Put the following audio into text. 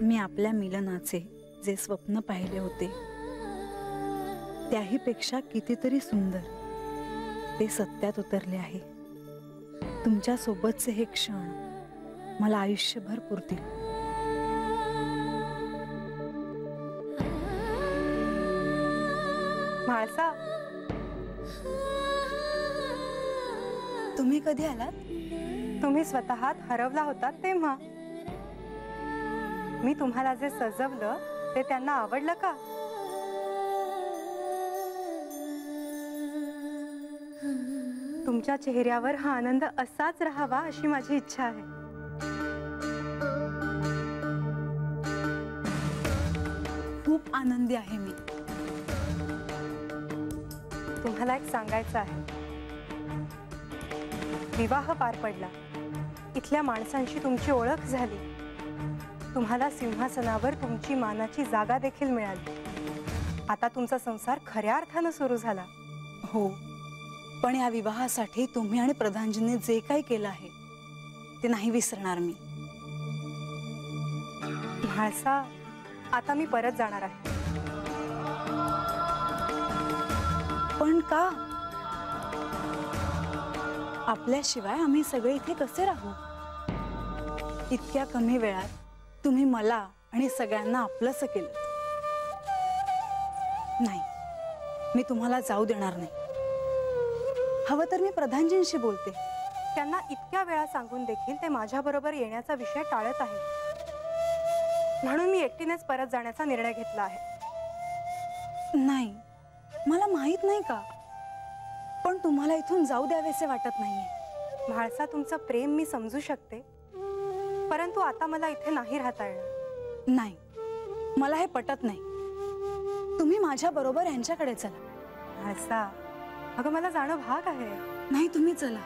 मी आपल्या मिलनाचे जे स्वप्न पाहिले होते त्याही पेक्षा कितीतरी सुंदर ते सत्यात उतरले आहे। तुमच्या सोबतचे हे क्षण मला आयुष्यभर पुरतील। म्हाळसा, तुम्ही कधी आलात? तुम्ही स्वतः हरवला होतात तेव्हा। मी तुम्हाला जे सजवलं ते त्यांना आवडलं का? तुमच्या चेहऱ्यावर हा आनंद असाच राहावा अशी माझी इच्छा आहे। खूप आनंदी आहे मी। तुम्हाला एक सांगायचं आहे, विवाह पार पडला, इथल्या माणसांशी तुमची ओळख झाली, तुम्हाला सिंहासनावर तुमची मानाची जागा देखील मिळाली। आता तुमचा संसार खऱ्या अर्थाने सुरू झाला। हो, पण या विवाहासाठी तुम्ही आणि प्रधानजींनी जे काही केलं आहे ते नाही विसरणार मी। म्हाळसा, आता मी परत जाणार आहे। पण का? आपल्याशिवाय आम्ही सगळे इथे कसे राहू? इतक्या कमी वेळात तुम्ही मला आणि सगळ्यांना आपलंसं केलं। नाही, मी तुम्हाला जाऊ देणार नाही। हवं तर मी प्रधानजींशी बोलते। त्यांना इतक्या वेळा सांगून देखील ते माझ्याबरोबर येण्याचा विषय टाळत आहेत, म्हणून मी एकटीनेच परत जाण्याचा निर्णय घेतला आहे। नाही, मला माहित नाही का, पण तुम्हाला इथून जाऊ द्यावेसे वाटत नाहीये। म्हाळसा, तुमचं प्रेम मी समजू शकते, परंतु आता मला इथे नाही राहता येणार। नाही, मला हे पटत नाही। तुम्ही माझ्या बरोबर यांच्याकडे चला। म्हाळसा, अगं मला जाणं भाग आहे। नाही, तुम्ही चला।